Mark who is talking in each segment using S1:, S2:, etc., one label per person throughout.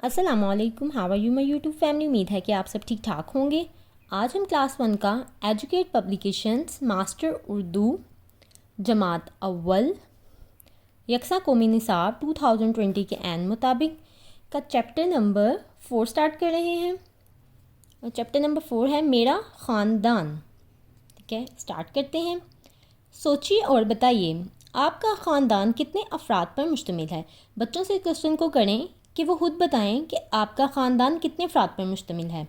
S1: السلام علیکم، how are you my YouTube family. امید ہے کہ آپ سب ٹھیک ٹھاک ہوں گے. آج ہم کلاس 1 کا ایجوکیٹ پبلیکیشنز ماسٹر اردو جماعت اول یکساں قومی نصاب 2020 کے عین مطابق کا چیپٹر نمبر 4 سٹارٹ کر رہے ہیں. اور چیپٹر نمبر 4 ہے میرا خاندان. ٹھیک ہے، سٹارٹ کرتے ہیں. سوچیے اور بتائیے آپ کا خاندان کتنے افراد پر مشتمل ہے. بچوں سے کوشچن کو کریں کہ وہ خود بتائیں کہ آپ کا خاندان کتنے افراد پر مشتمل ہے.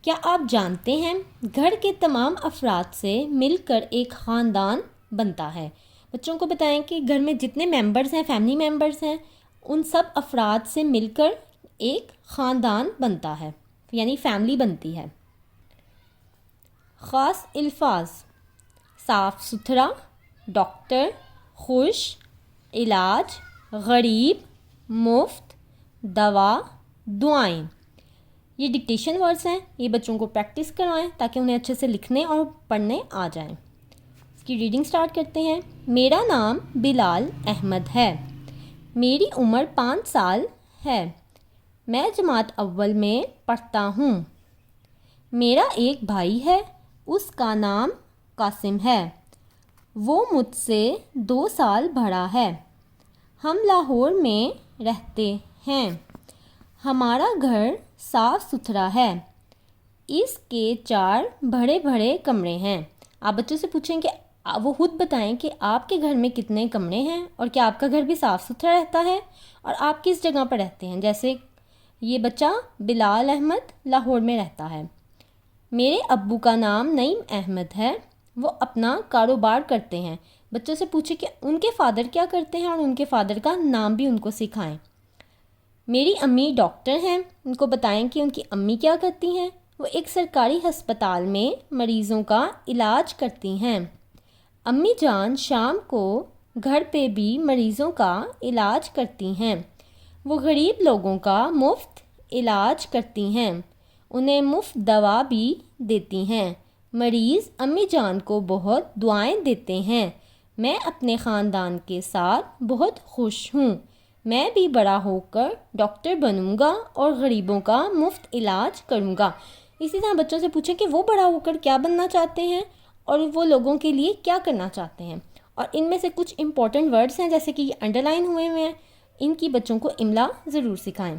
S1: کیا آپ جانتے ہیں گھر کے تمام افراد سے مل کر ایک خاندان بنتا ہے. بچوں کو بتائیں کہ گھر میں جتنے ممبرز ہیں، فیملی ممبرز ہیں، ان سب افراد سے مل کر ایک خاندان بنتا ہے، یعنی فیملی بنتی ہے. خاص الفاظ: صاف ستھرا، ڈاکٹر، خوش، علاج، غریب، مفت، دوا، دعائیں. یہ ڈکٹیشن ورڈز ہیں، یہ بچوں کو پریکٹس کروائیں تاکہ انہیں اچھے سے لکھنے اور پڑھنے آ جائیں. اس کی ریڈنگ سٹارٹ کرتے ہیں. میرا نام بلال احمد ہے. میری عمر 5 سال ہے. میں جماعت اول میں پڑھتا ہوں. میرا ایک بھائی ہے، اس کا نام قاسم ہے. وہ مجھ سے 2 سال بڑا ہے. ہم لاہور میں رہتے ہیں. ہمارا گھر صاف ستھرا ہے. اس کے 4 بڑے بڑے کمرے ہیں. آپ بچوں سے پوچھیں کہ وہ خود بتائیں کہ آپ کے گھر میں کتنے کمرے ہیں اور کیا آپ کا گھر بھی صاف ستھرا رہتا ہے اور آپ کس جگہ پر رہتے ہیں. جیسے یہ بچہ بلال احمد لاہور میں رہتا ہے. میرے ابو کا نام نعیم احمد ہے. وہ اپنا کاروبار کرتے ہیں. بچوں سے پوچھیں کہ ان کے فادر کیا کرتے ہیں اور ان کے فادر کا نام بھی ان کو سکھائیں. میری امی ڈاکٹر ہیں. ان کو بتائیں کہ ان کی امی کیا کرتی ہیں. وہ ایک سرکاری ہسپتال میں مریضوں کا علاج کرتی ہیں. امی جان شام کو گھر پہ بھی مریضوں کا علاج کرتی ہیں. وہ غریب لوگوں کا مفت علاج کرتی ہیں. انہیں مفت دوا بھی دیتی ہیں. مریض امی جان کو بہت دعائیں دیتے ہیں. میں اپنے خاندان کے ساتھ بہت خوش ہوں. میں بھی بڑا ہو کر ڈاکٹر بنوں گا اور غریبوں کا مفت علاج کروں گا. اسی طرح بچوں سے پوچھیں کہ وہ بڑا ہو کر کیا بننا چاہتے ہیں اور وہ لوگوں کے لیے کیا کرنا چاہتے ہیں. اور ان میں سے کچھ امپورٹنٹ ورڈز ہیں جیسے کہ یہ انڈر لائن ہوئے ہیں، ان کی بچوں کو املا ضرور سکھائیں.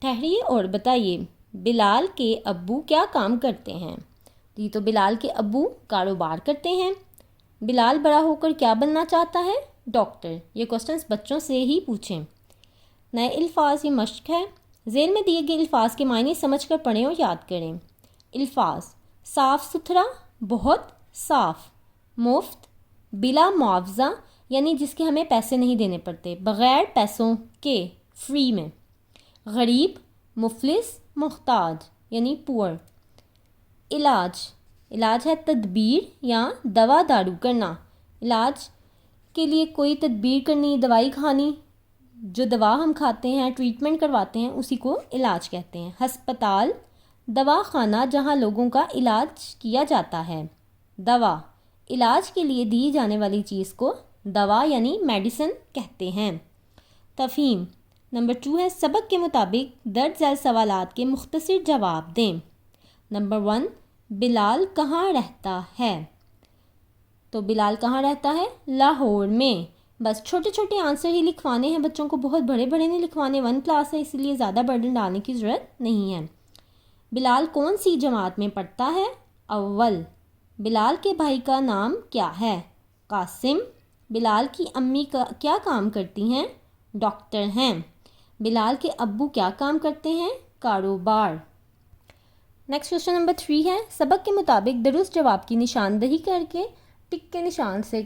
S1: ٹھہریے اور بتائیے بلال کے ابو کیا کام کرتے ہیں. یہ تو بلال کے ابو کاروبار کرتے ہیں. بلال بڑا ہو کر کیا بننا چاہتا ہے؟ ڈاکٹر. یہ کوسچنس بچوں سے ہی پوچھیں. نئے الفاظ، یہ مشق ہے. ذیل میں دیے گئے الفاظ کے معنی سمجھ کر پڑھیں اور یاد کریں. الفاظ: صاف ستھرا، بہت صاف. مفت، بلا معاوضہ یعنی جس کے ہمیں پیسے نہیں دینے پڑتے، بغیر پیسوں کے، فری میں. غریب، مفلس، محتاج یعنی پور. علاج، علاج ہے تدبیر یا دوا دارو کرنا. علاج کے لیے کوئی تدبیر کرنی، دوائی کھانی. جو دوا ہم کھاتے ہیں، ٹریٹمنٹ کرواتے ہیں، اسی کو علاج کہتے ہیں. ہسپتال، دواخانہ جہاں لوگوں کا علاج کیا جاتا ہے. دوا، علاج کے لیے دی جانے والی چیز کو دوا یعنی میڈیسن کہتے ہیں. تفہیم نمبر 2 ہے سبق کے مطابق درج ذیل سوالات کے مختصر جواب دیں. نمبر 1، بلال کہاں رہتا ہے؟ تو بلال کہاں رہتا ہے؟ لاہور میں. بس چھوٹے چھوٹے آنسر ہی لکھوانے ہیں بچوں کو، بہت بڑے بڑے نہیں لکھوانے. 1 کلاس ہے اس لیے زیادہ برڈن ڈالنے کی ضرورت نہیں ہے. بلال کون سی جماعت میں پڑھتا ہے؟ اول. بلال کے بھائی کا نام کیا ہے؟ قاسم. بلال کی امی کیا کام کرتی ہیں؟ ڈاکٹر ہیں. بلال کے ابو کیا کام کرتے ہیں؟ کاروبار. نیکسٹ کوشچن نمبر 3 ہے سبق کے مطابق درست جواب کی نشاندہی کر کے ٹک کے نشان سے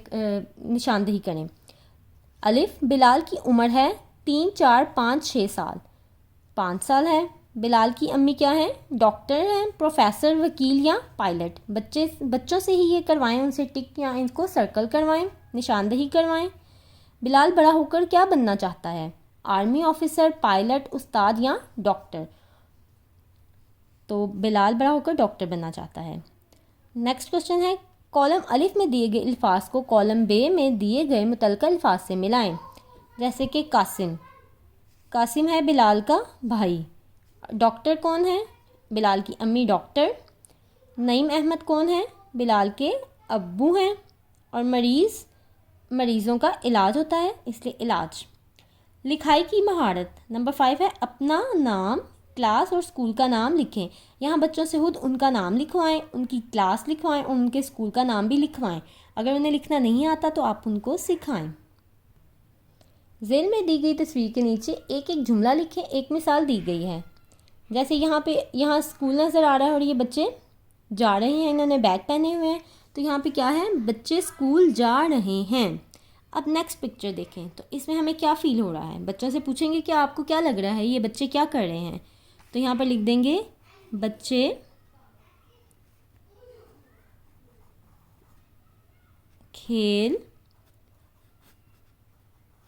S1: نشاندہی کریں. الف، بلال کی عمر ہے 3، 4، 5، 6 سال. 5 سال ہے. بلال کی امی کیا ہیں؟ ڈاکٹر ہیں، پروفیسر، وکیل یا پائلٹ. بچوں سے ہی یہ کروائیں، ان سے ٹک یا ان کو سرکل کروائیں، نشاندہی کروائیں. بلال بڑا ہو کر کیا بننا چاہتا ہے؟ آرمی آفیسر، پائلٹ، استاد یا ڈاکٹر. تو بلال بڑا ہو کر ڈاکٹر بننا چاہتا ہے. نیکسٹ کوشچن ہے کالم الف میں دیے گئے الفاظ کو کالم بے میں دیے گئے متعلقہ الفاظ سے ملائیں. جیسے کہ قاسم، قاسم ہے بلال کا بھائی. ڈاکٹر کون ہے؟ بلال کی امی ڈاکٹر. نعیم احمد کون ہے؟ بلال کے ابو ہیں. اور مریضوں کا علاج ہوتا ہے، اس لیے علاج. لکھائی کی مہارت نمبر 5 ہے اپنا نام، کلاس اور اسکول کا نام لکھیں. یہاں بچوں سے خود ان کا نام لکھوائیں، ان کی کلاس لکھوائیں اور ان کے اسکول کا نام بھی لکھوائیں. اگر انہیں لکھنا نہیں آتا تو آپ ان کو سکھائیں. ذیل میں دی گئی تصویر کے نیچے ایک ایک جملہ لکھیں. ایک مثال دی گئی ہے، جیسے یہاں اسکول نظر آ رہا ہے اور یہ بچے جا رہے ہیں، انہوں نے بیگ پہنے ہوئے ہیں. تو یہاں پہ کیا ہے؟ بچے اسکول جا رہے ہیں. اب نیکسٹ پکچر دیکھیں تو اس میں ہمیں کیا فیل ہو رہا ہے. بچوں سے پوچھیں گے کہ آپ کو کیا لگ رہا ہے، یہ بچے کیا کر رہے ہیں؟ تو یہاں پر لکھ دیں گے بچے کھیل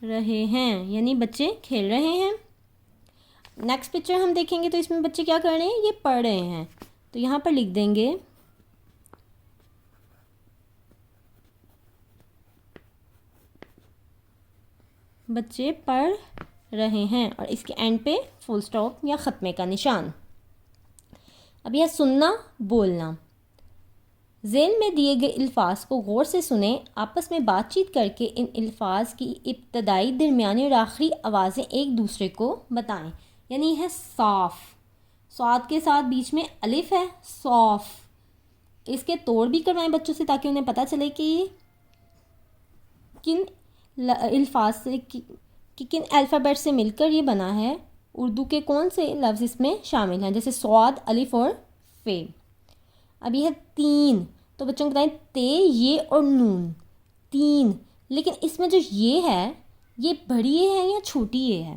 S1: رہے ہیں، یعنی بچے کھیل رہے ہیں. نیکسٹ پکچر ہم دیکھیں گے تو اس میں بچے کیا کر رہے ہیں؟ یہ پڑھ رہے ہیں. تو یہاں پر لکھ دیں گے بچے پڑھ رہے ہیں اور اس کے اینڈ پہ فل سٹاپ یا ختمے کا نشان. اب یہ سننا بولنا. ذیل میں دیے گئے الفاظ کو غور سے سنیں، آپس میں بات چیت کر کے ان الفاظ کی ابتدائی، درمیانی اور آخری آوازیں ایک دوسرے کو بتائیں. یعنی یہ ہے صاف، صاد کے ساتھ بیچ میں الف ہے، صوف. اس کے توڑ بھی کروائیں بچوں سے تاکہ انہیں پتہ چلے کہ یہ کن الفاظ سے کن الفابیٹ سے مل کر یہ بنا ہے، اردو کے کون سے لفظ اس میں شامل ہیں، جیسے صاد، الف اور فے. اب یہ ہے تین، تو بچوں کو بتائیں تے، یہ اور نون، تین. لیکن اس میں جو یہ ہے، یہ بڑی یہ ہے یا چھوٹی یہ ہے؟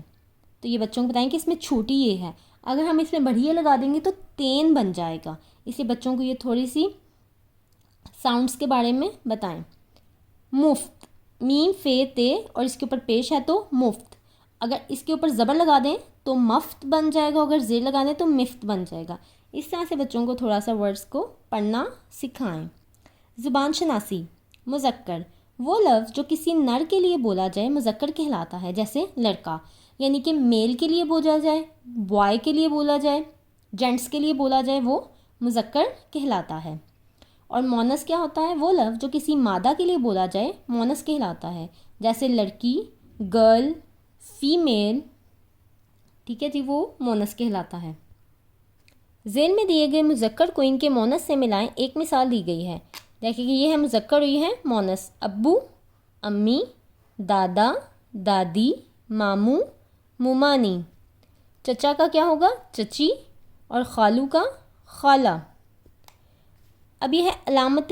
S1: تو یہ بچوں کو بتائیں کہ اس میں چھوٹی یہ ہے. اگر ہم اس میں بڑی یہ لگا دیں گے تو تین بن جائے گا. اس لیے بچوں کو یہ تھوڑی سی ساؤنڈس کے بارے میں بتائیں. مفت، میم فے تے اور اس کے اوپر پیش ہے تو مفت. اگر اس کے اوپر زبر لگا دیں تو مفت بن جائے گا، اگر زیر لگا دیں تو مفت بن جائے گا. اس طرح سے بچوں کو تھوڑا سا ورڈز کو پڑھنا سکھائیں. زبان شناسی. مذکر، وہ لفظ جو کسی نر کے لیے بولا جائے مذکر کہلاتا ہے. جیسے لڑکا، یعنی کہ میل کے لیے بولا جائے، بوائے کے لیے بولا جائے، جینٹس کے لیے بولا جائے، وہ مذکر کہلاتا ہے. اور مونس کیا ہوتا ہے؟ وہ لفظ جو کسی مادہ کے لیے بولا جائے مونس کہلاتا ہے. جیسے لڑکی، گرل، فیمیل. ٹھیک ہے جی، وہ مونس کہلاتا ہے. ذیل میں دیے گئے مذکر کو ان کے مونس سے ملائیں. ایک مثال دی گئی ہے، دیکھیں کہ یہ ہے مذکر اور یہ ہے مونس. ابو، امی، دادا، دادی، ماموں، ممانی. چچا کا کیا ہوگا؟ چچی. اور خالو کا خالہ. اب یہ ہے علامت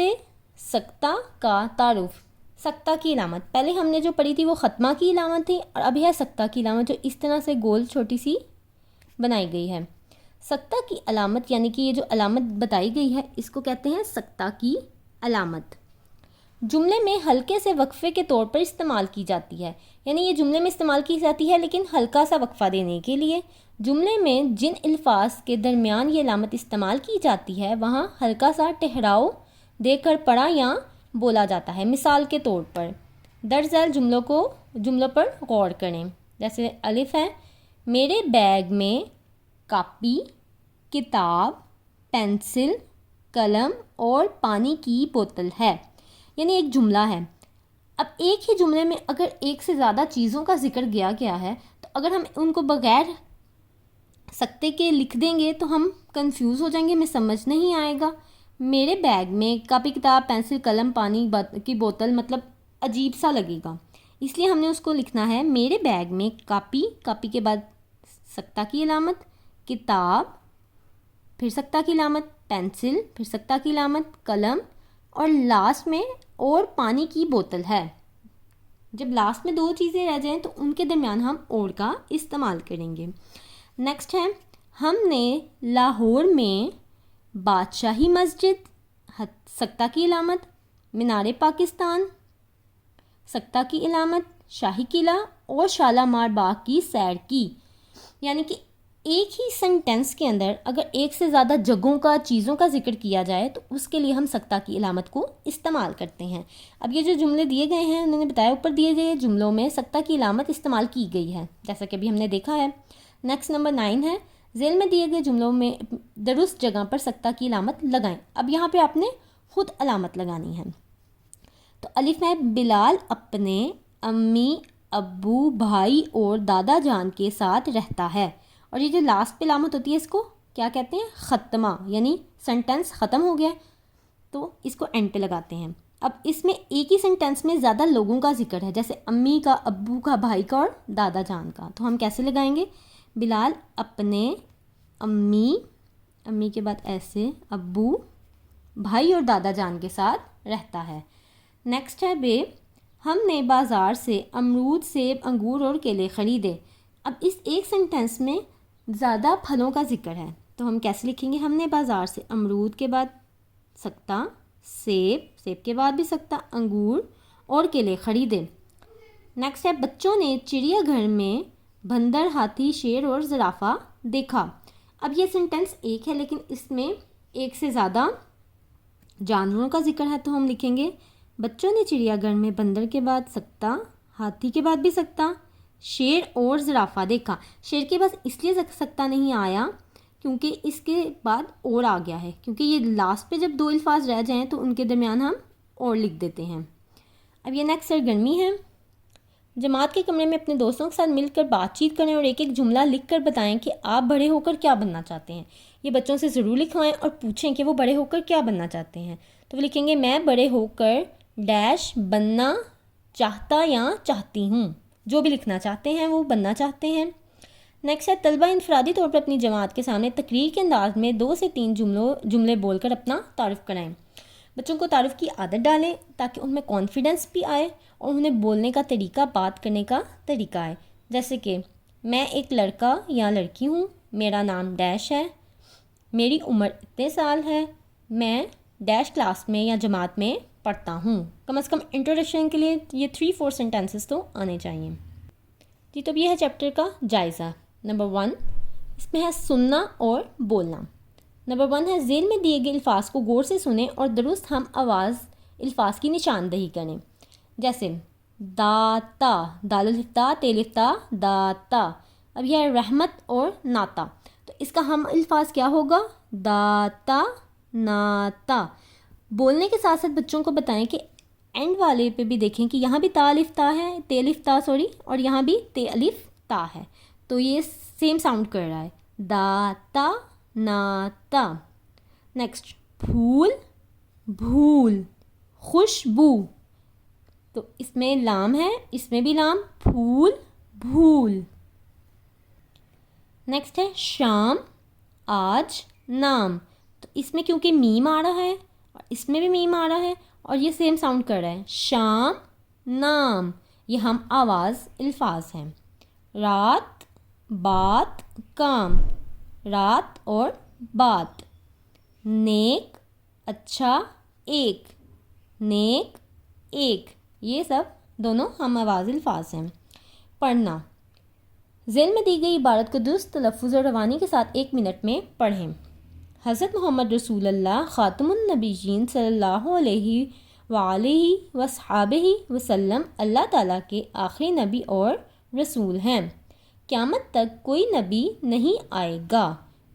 S1: سکتہ کا تعارف. سکتہ کی علامت پہلے ہم نے جو پڑھی تھی وہ ختمہ کی علامت تھی، اور اب ہے سکتہ کی علامت جو اس طرح سے گول چھوٹی سی بنائی گئی ہے. سکتہ کی علامت یعنی کہ یہ جو علامت بتائی گئی ہے اس کو کہتے ہیں سکتہ کی علامت. جملے میں ہلکے سے وقفے کے طور پر استعمال کی جاتی ہے. یعنی یہ جملے میں استعمال کی جاتی ہے لیکن ہلکا سا وقفہ دینے کے لیے. جملے میں جن الفاظ کے درمیان یہ علامت استعمال کی جاتی ہے وہاں ہلکا سا ٹھہراؤ دے کر پڑھا یا بولا جاتا ہے. مثال کے طور پر درج ذیل جملوں پر غور کریں. جیسے الف ہے، میرے بیگ میں کاپی، کتاب، پینسل، قلم اور پانی کی بوتل ہے. یعنی ایک جملہ ہے. اب ایک ہی جملے میں اگر ایک سے زیادہ چیزوں کا ذکر گیا ہے تو اگر ہم ان کو بغیر سکتے کے لکھ دیں گے تو ہم کنفیوز ہو جائیں گے، ہمیں سمجھ نہیں آئے گا. میرے بیگ میں کاپی، کتاب، پینسل، قلم، پانی کی بوتل مطلب عجیب سا لگے گا. اس لیے ہم نے اس کو لکھنا ہے میرے بیگ میں کاپی، کاپی کے بعد سکتہ کی علامت، کتاب، پھر سکتہ کی علامت، پینسل، پھر سکتہ کی علامت، قلم اور لاسٹ میں اور پانی کی بوتل ہے. جب لاسٹ میں دو چیزیں رہ جائیں تو ان کے درمیان ہم اور کا استعمال کریں گے. نیکسٹ ہے، ہم نے لاہور میں بادشاہی مسجد، سکتہ کی علامت، مینار پاکستان، سکتہ کی علامت، شاہی قلعہ اور شالامار باغ کی سیر کی. یعنی کہ ایک ہی سنٹینس کے اندر اگر ایک سے زیادہ جگہوں کا چیزوں کا ذکر کیا جائے تو اس کے لیے ہم سکتا کی علامت کو استعمال کرتے ہیں. اب یہ جو جملے دیے گئے ہیں انہوں نے بتایا اوپر دیے گئے جملوں میں سکتا کی علامت استعمال کی گئی ہے جیسا کہ ابھی ہم نے دیکھا ہے. نیکسٹ نمبر 9 ہے ذیل میں دیے گئے جملوں میں درست جگہ پر سکتا کی علامت لگائیں. اب یہاں پہ آپ نے خود علامت لگانی ہے. تو الف میں بلال اپنے امی ابو بھائی اور دادا جان کے ساتھ رہتا ہے. اور یہ جو لاسٹ پہ علامت ہوتی ہے اس کو کیا کہتے ہیں؟ ختمہ، یعنی سنٹینس ختم ہو گیا تو اس کو اینڈ پہ لگاتے ہیں. اب اس میں ایک ہی سنٹینس میں زیادہ لوگوں کا ذکر ہے، جیسے امی کا، ابو کا، بھائی کا اور دادا جان کا. تو ہم کیسے لگائیں گے؟ بلال اپنے امی کے بعد ایسے ابو بھائی اور دادا جان کے ساتھ رہتا ہے. نیکسٹ ہے بے ہم نے بازار سے امرود، سیب، انگور اور کیلے خریدے. اب اس ایک سنٹینس میں زیادہ پھلوں کا ذکر ہے تو ہم کیسے لکھیں گے؟ ہم نے بازار سے امرود کے بعد سکتا، سیب کے بعد بھی سکتا، انگور اور کیلے خریدے. نیکسٹ ہے بچوں نے چڑیا گھر میں بندر، ہاتھی، شیر اور زرافہ دیکھا. اب یہ سنٹینس ایک ہے لیکن اس میں ایک سے زیادہ جانوروں کا ذکر ہے تو ہم لکھیں گے بچوں نے چڑیا گھر میں بندر کے بعد سکتا، ہاتھی کے بعد بھی سکتا، شیر اور زرافہ دیکھا. شیر کے بعد اس لیے سکتا نہیں آیا کیونکہ اس کے بعد اور آ گیا ہے، کیونکہ یہ لاسٹ پہ جب دو الفاظ رہ جائیں تو ان کے درمیان ہم اور لکھ دیتے ہیں. اب یہ نیکسٹ سرگرمی ہے. جماعت کے کمرے میں اپنے دوستوں کے ساتھ مل کر بات چیت کریں اور ایک ایک جملہ لکھ کر بتائیں کہ آپ بڑے ہو کر کیا بننا چاہتے ہیں. یہ بچوں سے ضرور لکھوائیں اور پوچھیں کہ وہ بڑے ہو کر کیا بننا چاہتے ہیں. تو وہ لکھیں گے میں بڑے ہو کر ڈیش بننا چاہتا یا چاہتی ہوں. جو بھی لکھنا چاہتے ہیں وہ بننا چاہتے ہیں. نیکسٹ ہے طلبہ انفرادی طور پر اپنی جماعت کے سامنے تقریر کے انداز میں 2 سے 3 جملے بول کر اپنا تعارف کرائیں. بچوں کو تعارف کی عادت ڈالیں تاکہ ان میں کانفیڈنس بھی آئے اور انہیں بولنے کا طریقہ، بات کرنے کا طریقہ آئے. جیسے کہ میں ایک لڑکا یا لڑکی ہوں، میرا نام ڈیش ہے، میری عمر اتنے سال ہے، میں ڈیش کلاس میں یا جماعت میں پڑھتا ہوں. کم از کم انٹروڈکشن کے لیے یہ 3-4 سینٹینسز تو آنے چاہیے. جی تو اب یہ ہے چیپٹر کا جائزہ. نمبر 1 اس میں ہے سننا اور بولنا. نمبر 1 ہے ذیل میں دیے گئے الفاظ کو غور سے سنیں اور درست ہم آواز الفاظ کی نشاندہی کریں. جیسے داتا، دال الف تا، تیل الف تا، داتا. اب یہ ہے رحمت اور ناتا، تو اس کا ہم الفاظ کیا ہوگا؟ داتا ناتا. بولنے کے ساتھ ساتھ بچوں کو بتائیں کہ اینڈ والے پہ بھی دیکھیں کہ یہاں بھی تا الف تا ہے، تے الف تا سوری، اور یہاں بھی تے الف تا ہے، تو یہ سیم ساؤنڈ کر رہا ہے. داتا ناتا. نیکسٹ پھول بھول، خوشبو، تو اس میں لام ہے، اس میں بھی لام، پھول بھول. نیکسٹ ہے شام آج نام، تو اس میں کیونکہ میم آ رہا ہے اور اس میں بھی میم آ رہا ہے اور یہ سیم ساؤنڈ کر رہا ہے، شام نام، یہ ہم آواز الفاظ ہیں. رات بات کام، رات اور بات. نیک اچھا ایک، نیک ایک، یہ سب دونوں ہم آواز الفاظ ہیں. پڑھنا. ذیل میں دی گئی عبارت کو درست تلفظ اور روانی کے ساتھ 1 منٹ میں پڑھیں. حضرت محمد رسول اللہ خاتم النبیین صلی اللہ علیہ وآلہ وصحابہ وسلم اللہ تعالیٰ کے آخری نبی اور رسول ہیں. قیامت تک کوئی نبی نہیں آئے گا.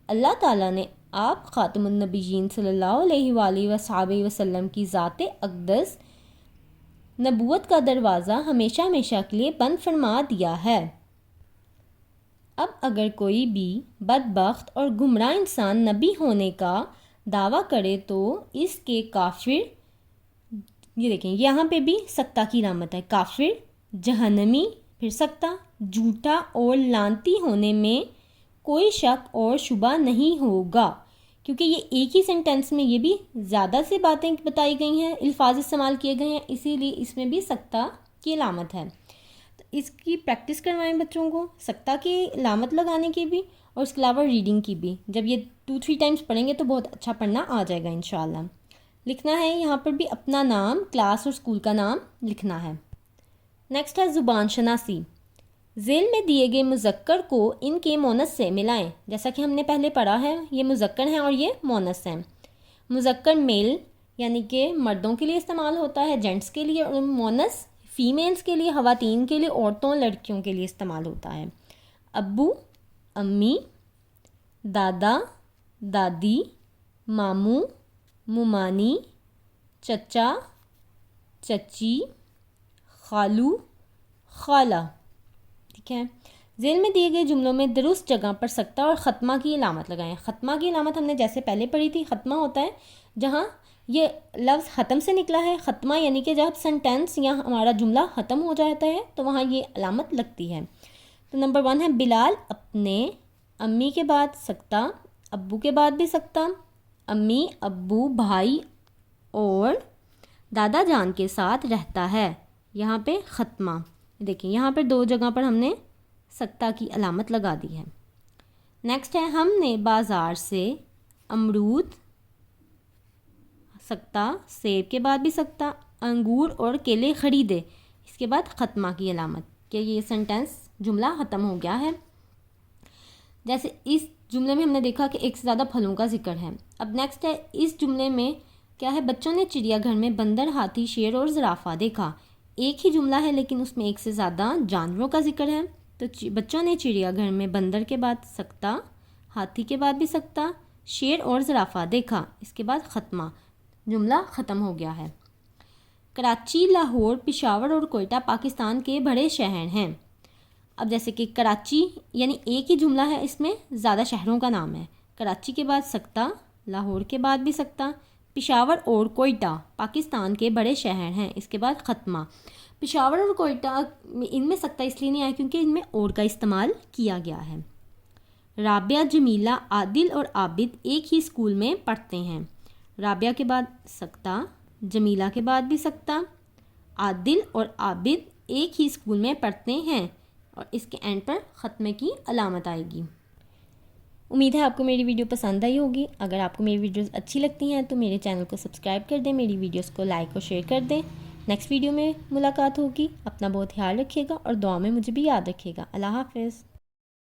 S1: اللہ تعالیٰ نے آپ خاتم النبیین صلی اللہ علیہ وآلہ وصحابہ وسلم کی ذات اقدس نبوت کا دروازہ ہمیشہ ہمیشہ کے لیے بند فرما دیا ہے. اب اگر کوئی بھی بدبخت اور گمراہ انسان نبی ہونے کا دعویٰ کرے تو اس کے کافر، یہ دیکھیں یہاں پہ بھی سکتا کی علامت ہے، کافر، جہنمی، پھر سکتا، جھوٹا اور لعنتی ہونے میں کوئی شک اور شبہ نہیں ہوگا. کیونکہ یہ ایک ہی سینٹینس میں یہ بھی زیادہ سے باتیں بتائی گئی ہیں، الفاظ استعمال کیے گئے ہیں، اسی لیے اس میں بھی سکتا کی علامت ہے. تو اس کی پریکٹس کروائیں بچوں کو، سکتا کی علامت لگانے کی بھی اور اس کے علاوہ ریڈنگ کی بھی. جب یہ 2-3 ٹائمز پڑھیں گے تو بہت اچھا پڑھنا آ جائے گا انشاءاللہ. لکھنا ہے یہاں پر بھی اپنا نام، کلاس اور اسکول کا نام لکھنا ہے. نیکسٹ ہے زبان شناسی. ذیل میں دیے گئے مذکر کو ان کے مونث سے ملائیں. جیسا کہ ہم نے پہلے پڑھا ہے یہ مذکر ہیں اور یہ مونث ہیں. مذکر میل یعنی کہ مردوں کے لیے استعمال ہوتا ہے، جینٹس کے لیے، اور مونث فیمیلز کے لیے، خواتین کے لیے، عورتوں لڑکیوں کے لیے استعمال ہوتا ہے. ابو، امی، دادا، دادی، ماموں، ممانی، چچا، چچی، خالو، خالہ. ٹھیک ہے. ذیل میں دیے گئے جملوں میں درست جگہ پر سکتہ اور ختمہ کی علامت لگائیں. ختمہ کی علامت ہم نے جیسے پہلے پڑھی تھی، ختمہ ہوتا ہے جہاں یہ لفظ ختم سے نکلا ہے. ختمہ یعنی کہ جب سنٹینس یا ہمارا جملہ ختم ہو جاتا ہے تو وہاں یہ علامت لگتی ہے. تو نمبر 1 ہے بلال اپنے امی کے بعد سکتہ، ابو کے بعد بھی سکتہ، امی، ابو، بھائی اور دادا جان کے ساتھ رہتا ہے. یہاں پہ ختمہ دیکھیں، یہاں پر 2 جگہ پر ہم نے سکتہ کی علامت لگا دی ہے. نیکسٹ ہے ہم نے بازار سے امرود، سکتہ، سیب کے بعد بھی سکتہ، انگور اور کیلے خریدے. اس کے بعد ختمہ کی علامت کہ یہ سنٹینس جملہ ختم ہو گیا ہے. جیسے اس جملے میں ہم نے دیکھا کہ ایک سے زیادہ پھلوں کا ذکر ہے. اب نیکسٹ ہے اس جملے میں کیا ہے، بچوں نے چڑیا گھر میں بندر، ہاتھی، شیر اور زرافہ دیکھا. ایک ہی جملہ ہے لیکن اس میں ایک سے زیادہ جانوروں کا ذکر ہے. تو بچوں نے چڑیا گھر میں بندر کے بعد سکتہ، ہاتھی کے بعد بھی سکتہ، شیر اور زرافہ دیکھا. اس کے بعد ختمہ، جملہ ختم ہو گیا ہے. کراچی، لاہور، پشاور اور کوئٹہ پاکستان کے بڑے شہر ہیں. اب جیسے کہ کراچی یعنی ایک ہی جملہ ہے، اس میں زیادہ شہروں کا نام ہے. کراچی کے بعد سکتہ، لاہور کے بعد بھی سکتہ، پشاور اور کوئٹہ پاکستان کے بڑے شہر ہیں. اس کے بعد ختمہ. پشاور اور کوئٹہ ان میں سکتہ اس لیے نہیں آیا کیونکہ ان میں اور کا استعمال کیا گیا ہے. رابعہ، جمیلہ، عادل اور عابد ایک ہی اسکول میں پڑھتے ہیں. رابعہ کے بعد سکتہ، جمیلہ کے بعد بھی سکتہ، عادل اور عابد ایک ہی اسکول میں پڑھتے ہیں، اور اس کے اینڈ پر ختمے کی علامت آئے گی. امید ہے آپ کو میری ویڈیو پسند آئی ہوگی. اگر آپ کو میری ویڈیوز اچھی لگتی ہیں تو میرے چینل کو سبسکرائب کر دیں، میری ویڈیوز کو لائک اور شیئر کر دیں. نیکسٹ ویڈیو میں ملاقات ہوگی. اپنا بہت خیال رکھیے گا اور دعا میں مجھے بھی یاد رکھیے گا. اللہ حافظ.